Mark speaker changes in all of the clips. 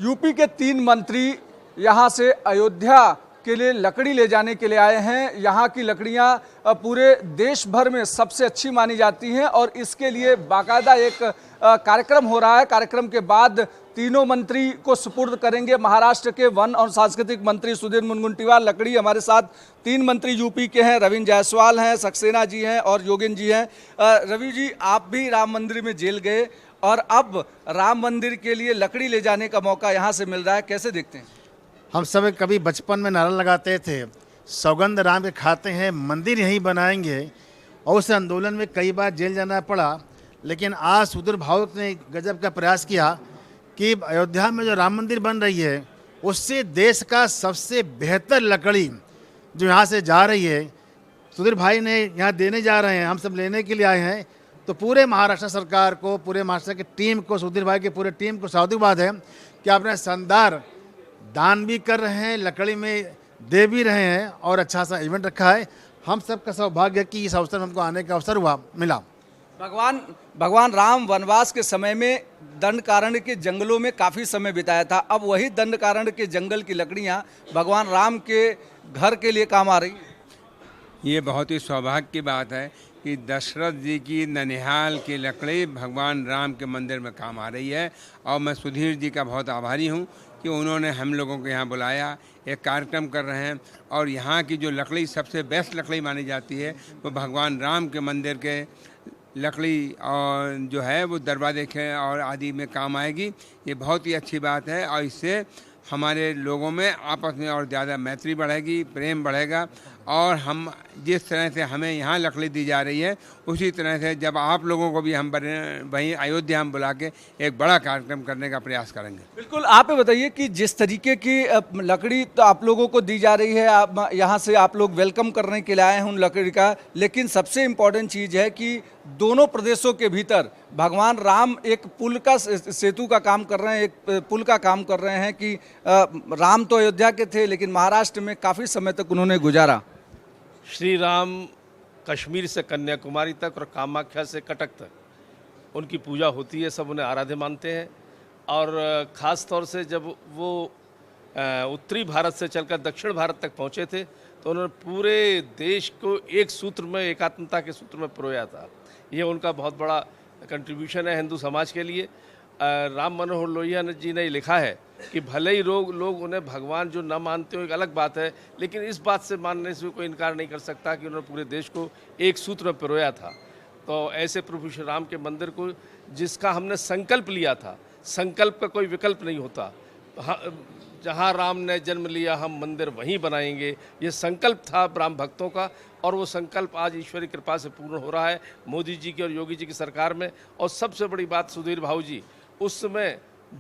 Speaker 1: UP के 3 मंत्री यहाँ से अयोध्या के लिए लकड़ी ले जाने के लिए आए हैं। यहाँ की लकड़ियाँ पूरे देश भर में सबसे अच्छी मानी जाती हैं और इसके लिए बाकायदा एक कार्यक्रम हो रहा है। कार्यक्रम के बाद तीनों मंत्री को सुपुर्द करेंगे महाराष्ट्र के वन और सांस्कृतिक मंत्री सुधीर मुनगंटीवार। लकड़ी हमारे साथ 3 मंत्री यूपी के हैं, रविंद्र जायसवाल हैं, सक्सेना जी हैं और योगेंद्र जी हैं। रवि जी, आप भी राम मंदिर में जेल गए और अब राम मंदिर के लिए लकड़ी ले जाने का मौका यहाँ से मिल रहा है, कैसे देखते हैं?
Speaker 2: हम सब कभी बचपन में नारा लगाते थे, सौगंध राम के खाते हैं, मंदिर यहीं बनाएंगे, और उस आंदोलन में कई बार जेल जाना पड़ा। लेकिन आज सुधीर भाऊ ने गजब का प्रयास किया कि अयोध्या में जो राम मंदिर बन रही है उससे देश का सबसे बेहतर लकड़ी जो यहाँ से जा रही है सुधीर भाई ने यहाँ देने जा रहे हैं, हम सब लेने के लिए आए हैं। तो पूरे महाराष्ट्र सरकार को, पूरे महाराष्ट्र की टीम को, सुधीर भाई की पूरे टीम को साधुवाद है कि आपने शानदार दान भी कर रहे हैं, लकड़ी में दे भी रहे हैं और अच्छा सा इवेंट रखा है। हम सबका सौभाग्य है कि इस अवसर में हमको आने का अवसर मिला।
Speaker 1: भगवान राम वनवास के समय में दंडकारण्य के जंगलों में काफ़ी समय बिताया था। अब वही दंडकारण्य के जंगल की लकड़ियाँ भगवान राम के घर के लिए काम आ रही हैं।
Speaker 3: ये बहुत ही सौभाग्य की बात है कि दशरथ जी की ननिहाल की लकड़ी भगवान राम के मंदिर में काम आ रही है। और मैं सुधीर जी का बहुत आभारी हूँ कि उन्होंने हम लोगों को यहाँ बुलाया, एक कार्यक्रम कर रहे हैं। और यहाँ की जो लकड़ी सबसे बेस्ट लकड़ी मानी जाती है वो भगवान राम के मंदिर के लकड़ी और जो है वो दरवाजे के और आदि में काम आएगी। ये बहुत ही अच्छी बात है और इससे हमारे लोगों में आपस में और ज़्यादा मैत्री बढ़ेगी, प्रेम बढ़ेगा। और हम जिस तरह से हमें यहाँ लकड़ी दी जा रही है उसी तरह से जब आप लोगों को भी हम वहीं अयोध्या हम बुला के एक बड़ा कार्यक्रम करने का प्रयास करेंगे।
Speaker 1: बिल्कुल, आप ये बताइए कि जिस तरीके की लकड़ी तो आप लोगों को दी जा रही है, आप यहाँ से आप लोग वेलकम करने के लिए आए हैं उन लकड़ी का, लेकिन सबसे इम्पोर्टेंट चीज़ है कि दोनों प्रदेशों के भीतर भगवान राम एक पुल का सेतु का काम कर रहे हैं, एक पुल का काम कर रहे हैं कि राम तो अयोध्या के थे लेकिन महाराष्ट्र में काफ़ी समय तक उन्होंने गुजारा।
Speaker 4: श्री राम कश्मीर से कन्याकुमारी तक और कामाख्या से कटक तक उनकी पूजा होती है, सब उन्हें आराध्य मानते हैं। और ख़ास तौर से जब वो उत्तरी भारत से चलकर दक्षिण भारत तक पहुँचे थे तो उन्होंने पूरे देश को एक सूत्र में, एकात्मता के सूत्र में पिरोया था। ये उनका बहुत बड़ा कंट्रीब्यूशन है हिंदू समाज के लिए। राम मनोहर लोहिया जी ने लिखा है कि भले ही लोग उन्हें भगवान जो न मानते हो एक अलग बात है, लेकिन इस बात से मानने से कोई इनकार नहीं कर सकता कि उन्होंने पूरे देश को एक सूत्र में पिरोया था। तो ऐसे प्रभु श्री राम के मंदिर को जिसका हमने संकल्प लिया था, संकल्प का कोई विकल्प नहीं होता। जहाँ राम ने जन्म लिया हम मंदिर वहीं बनाएंगे, ये संकल्प था राम भक्तों का और वो संकल्प आज ईश्वरी कृपा से पूर्ण हो रहा है मोदी जी की और योगी जी की सरकार में। और सबसे बड़ी बात सुधीर भाऊ जी, उस समय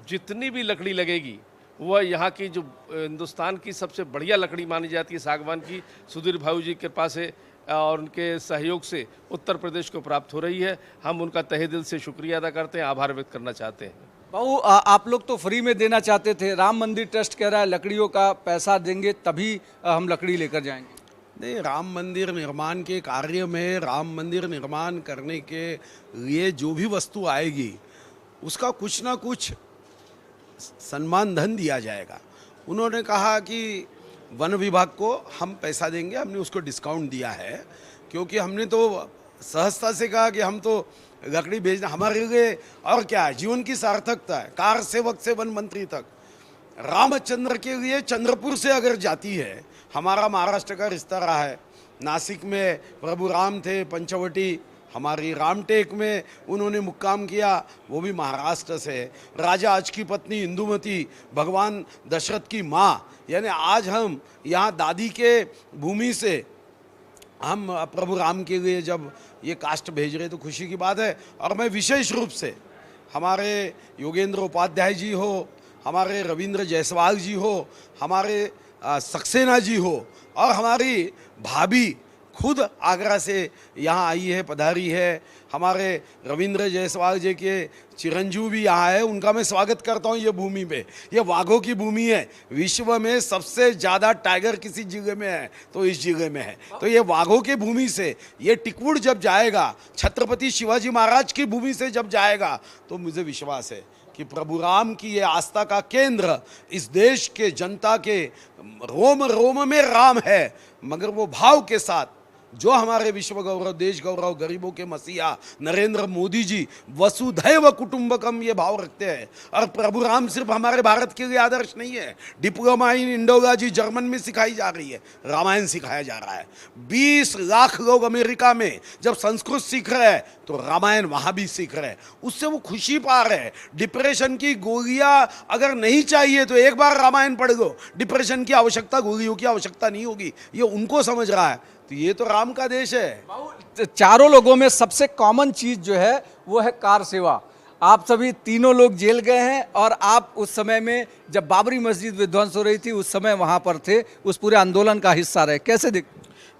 Speaker 4: जितनी भी लकड़ी लगेगी वह यहाँ की जो हिंदुस्तान की सबसे बढ़िया लकड़ी मानी जाती है सागवान की, सुधीर भाऊ जी की कृपा से और उनके सहयोग से उत्तर प्रदेश को प्राप्त हो रही है। हम उनका तहे दिल से शुक्रिया अदा करते हैं, आभार व्यक्त करना चाहते हैं।
Speaker 1: भाऊ, आप लोग तो फ्री में देना चाहते थे, राम मंदिर ट्रस्ट कह रहा है लकड़ियों का पैसा देंगे तभी हम लकड़ी लेकर जाएंगे।
Speaker 5: नहीं, राम मंदिर निर्माण के कार्य में, राम मंदिर निर्माण करने के लिए जो भी वस्तु आएगी उसका कुछ ना कुछ सम्मान धन दिया जाएगा। उन्होंने कहा कि वन विभाग को हम पैसा देंगे, हमने उसको डिस्काउंट दिया है क्योंकि हमने तो सहजता से कहा कि हम तो लकड़ी भेजना हमारे लिए और क्या है, जीवन की सार्थकता है। कार सेवक से वन मंत्री तक रामचंद्र के लिए चंद्रपुर से अगर जाती है, हमारा महाराष्ट्र का रिश्ता रहा है। नासिक में प्रभु राम थे, पंचवटी हमारी रामटेक में उन्होंने मुक्काम किया, वो भी महाराष्ट्र से। राजा आज की पत्नी इंदुमती भगवान दशरथ की माँ, यानी आज हम यहाँ दादी के भूमि से हम प्रभु राम के लिए जब ये कास्ट भेज रहे तो खुशी की बात है। और मैं विशेष रूप से हमारे योगेंद्र उपाध्याय जी हो, हमारे रविंद्र जायसवाल जी हो, हमारे सक्सेना जी हो और हमारी भाभी खुद आगरा से यहाँ आई है, पधारी है। हमारे रविंद्र जायसवाल जी के चिरंजीव भी यहाँ है, उनका मैं स्वागत करता हूँ। ये भूमि पे, ये वाघों की भूमि है। विश्व में सबसे ज़्यादा टाइगर किसी जिले में है तो इस जिले में है। तो ये वाघों की भूमि से ये टिकवुड जब जाएगा, छत्रपति शिवाजी महाराज की भूमि से जब जाएगा तो मुझे विश्वास है कि प्रभु राम की ये आस्था का केंद्र इस देश के जनता के रोम रोम में राम है, मगर वो भाव के साथ जो हमारे विश्व गौरव, देश गौरव, गरीबों के मसीहा नरेंद्र मोदी जी वसुधैव कुटुंबकम ये भाव रखते हैं। और प्रभु राम सिर्फ हमारे भारत के लिए आदर्श नहीं है, डिप्लोमा इन इंडोलॉजी जर्मन में सिखाई जा रही है, रामायण सिखाया जा रहा है। 20 लाख लोग अमेरिका में जब संस्कृत सीख रहे हैं तो रामायण वहाँ भी सीख रहे हैं, उससे वो खुशी पा रहे हैं। डिप्रेशन की गोलियाँ अगर नहीं चाहिए तो एक बार रामायण पढ़ लो, डिप्रेशन की आवश्यकता, गोलियों की आवश्यकता नहीं होगी, ये उनको समझ रहा है। तो ये तो राम का देश है।
Speaker 1: चारों लोगों में सबसे कॉमन चीज जो है वो है कार सेवा। आप सभी तीनों लोग जेल गए हैं और आप उस समय में जब बाबरी मस्जिद विध्वंस हो रही थी उस समय वहां पर थे, उस पूरे आंदोलन का हिस्सा रहे, कैसे देख?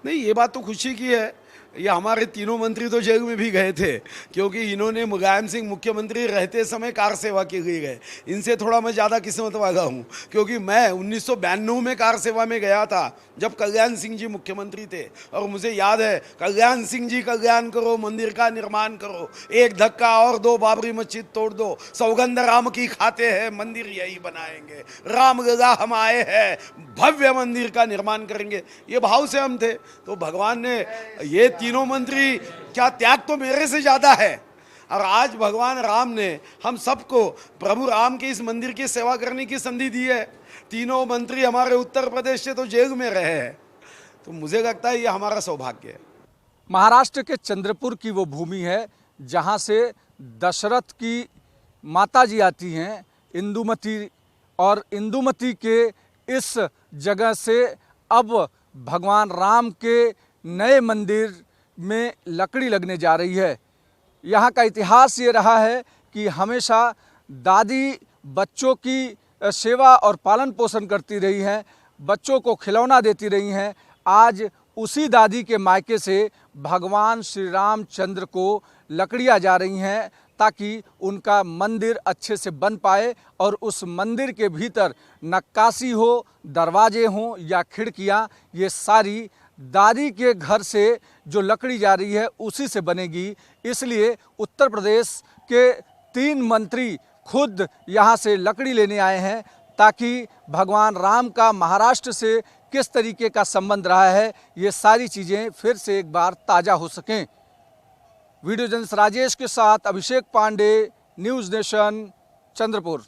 Speaker 5: नहीं, ये बात तो खुशी की है। ये हमारे तीनों मंत्री तो जेल में भी गए थे, क्योंकि इन्होंने मुलायम सिंह मुख्यमंत्री रहते समय कार सेवा के लिए गए। इनसे थोड़ा मैं ज़्यादा किस्मत वाला हूँ, क्योंकि मैं 1992 में कार सेवा में गया था जब कल्याण सिंह जी मुख्यमंत्री थे। और मुझे याद है, कल्याण सिंह जी कल्याण करो, मंदिर का निर्माण करो, एक धक्का और दो, बाबरी मस्जिद तोड़ दो, सौगंध राम की खाते हैं, मंदिर यही बनाएंगे, रामलला हम आए हैं, भव्य मंदिर का निर्माण करेंगे, ये भाव से हम थे। तो भगवान ने ये तीनों मंत्री, क्या त्याग तो मेरे से ज्यादा है। और आज भगवान राम ने हम सबको प्रभु राम के इस मंदिर की सेवा करने की संधि दी है। तीनों मंत्री हमारे उत्तर प्रदेश से तो जेल में रहे हैं, तो मुझे लगता है ये हमारा सौभाग्य है।
Speaker 1: महाराष्ट्र के चंद्रपुर की वो भूमि है जहां से दशरथ की माता जी आती हैं, इंदुमती, और इंदुमती के इस जगह से अब भगवान राम के नए मंदिर में लकड़ी लगने जा रही है। यहाँ का इतिहास ये रहा है कि हमेशा दादी बच्चों की सेवा और पालन पोषण करती रही हैं, बच्चों को खिलौना देती रही हैं। आज उसी दादी के मायके से भगवान श्री रामचंद्र को लकड़ियाँ जा रही हैं ताकि उनका मंदिर अच्छे से बन पाए और उस मंदिर के भीतर नक्काशी हो, दरवाजे हों या खिड़कियाँ, ये सारी दादी के घर से जो लकड़ी जा रही है उसी से बनेगी। इसलिए उत्तर प्रदेश के 3 मंत्री खुद यहाँ से लकड़ी लेने आए हैं ताकि भगवान राम का महाराष्ट्र से किस तरीके का संबंध रहा है ये सारी चीज़ें फिर से एक बार ताज़ा हो सकें। वीडियो जर्नलिस्ट राजेश के साथ अभिषेक पांडे, न्यूज़ नेशन, चंद्रपुर।